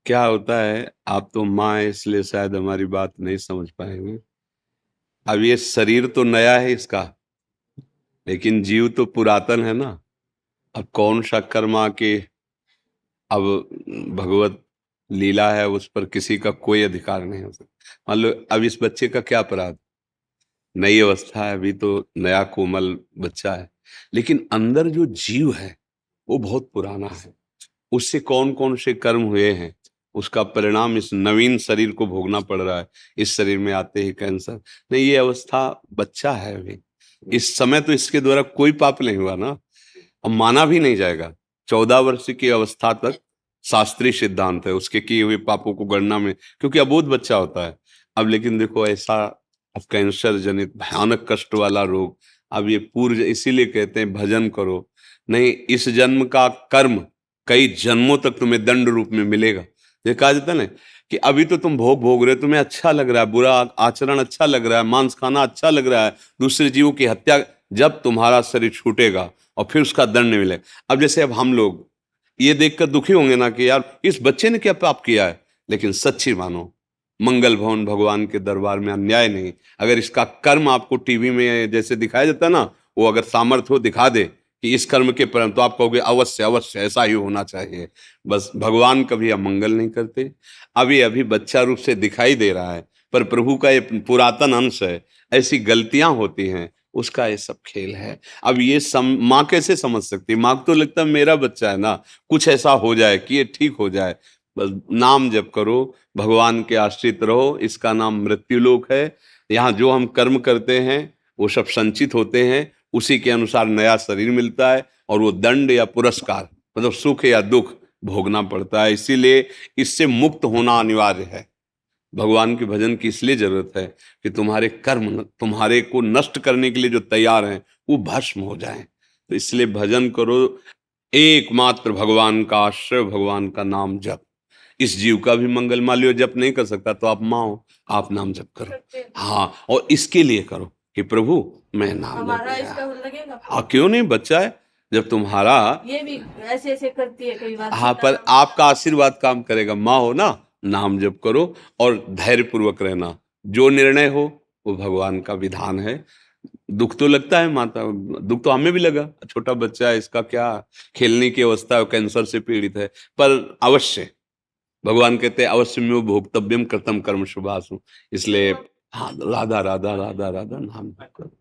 क्या होता है, आप तो माँ हैं इसलिए शायद हमारी बात नहीं समझ पाएंगे। अब ये शरीर तो नया है इसका, लेकिन जीव तो पुरातन है ना। अब कौन सा कर्मा के, अब भगवत लीला है, उस पर किसी का कोई अधिकार नहीं हो सकता। मान लो अब इस बच्चे का क्या अपराध, नई अवस्था है, अभी तो नया कोमल बच्चा है, लेकिन अंदर जो जीव है वो बहुत पुराना है। उससे कौन कौन से कर्म हुए हैं, उसका परिणाम इस नवीन शरीर को भोगना पड़ रहा है। इस शरीर में आते ही कैंसर, नहीं ये अवस्था, बच्चा है अभी, इस समय तो इसके द्वारा कोई पाप नहीं हुआ ना, अब माना भी नहीं जाएगा। 14 वर्ष की अवस्था तक शास्त्रीय सिद्धांत है उसके किए हुए पापों को गणना में, क्योंकि अबोध बच्चा होता है। अब लेकिन देखो ऐसा, अब कैंसर जनित भयानक कष्ट वाला रोग, अब ये पूर्व, इसीलिए कहते हैं भजन करो। नहीं, इस जन्म का कर्म कई जन्मों तक तुम्हें दंड रूप में मिलेगा। ये कहा जाता है ना कि अभी तो तुम भोग भोग रहे हो, तुम्हें अच्छा लग रहा है, बुरा आचरण अच्छा लग रहा है, मांस खाना अच्छा लग रहा है, दूसरे जीवों की हत्या, जब तुम्हारा शरीर छूटेगा और फिर उसका दंड मिलेगा। अब जैसे अब हम लोग ये देखकर दुखी होंगे ना कि यार इस बच्चे ने क्या पाप किया है, लेकिन सच्ची मानो, मंगल भवन भगवान के दरबार में अन्याय नहीं। अगर इसका कर्म आपको टीवी में जैसे दिखाया जाता है ना, वो अगर सामर्थ्य हो दिखा दे कि इस कर्म के परिणाम, तो आप कहोगे अवश्य अवश्य ऐसा ही होना चाहिए। बस भगवान कभी अमंगल नहीं करते। अभी अभी बच्चा रूप से दिखाई दे रहा है, पर प्रभु का ये पुरातन अंश है, ऐसी गलतियां होती हैं, उसका ये सब खेल है। अब ये माँ कैसे समझ सकती है? माँ को तो लगता है मेरा बच्चा है ना, कुछ ऐसा हो जाए कि ये ठीक हो जाए। बस नाम जप करो, भगवान के आश्रित रहो, इसका नाम मृत्युलोक है। यहाँ जो हम कर्म करते हैं वो सब संचित होते हैं, उसी के अनुसार नया शरीर मिलता है, और वो दंड या पुरस्कार, मतलब सुख या दुख भोगना पड़ता है। इसीलिए इससे मुक्त होना अनिवार्य है। भगवान के भजन की इसलिए जरूरत है कि तुम्हारे कर्म तुम्हारे को नष्ट करने के लिए जो तैयार हैं वो भस्म हो जाएं। तो इसलिए भजन करो, एकमात्र भगवान का आश्रय, भगवान का नाम जप। इस जीव का भी मंगल, मान लियो जप नहीं कर सकता तो आप माँ हो, आप नाम जप करो। हाँ, और इसके लिए करो कि प्रभु मैं नाम जप हमारा लिया। इसका लगेगा। हाँ क्यों नहीं, बच्चा है जब तुम्हारा। ये भी ऐसे ऐसे करती है कई बार हाँ, सीता पर राम। आपका आशीर्वाद काम करेगा, माँ हो ना, नाम जप करो और धैर्य पूर्वक रहना। जो निर्णय हो वो भगवान का विधान है। दुख तो लगता है माता, दुख तो हमें भी लगा, छोटा बच्चा है, इसका क्या खेलने की अवस्था है, कैंसर से पीड़ित है, पर अवश्य भगवान कहते हैं अवश्य में भोक्तव्यम कृतम कर्म शुभासु। इसलिए हाँ, राधा राधा राधा राधा नाम जप करो।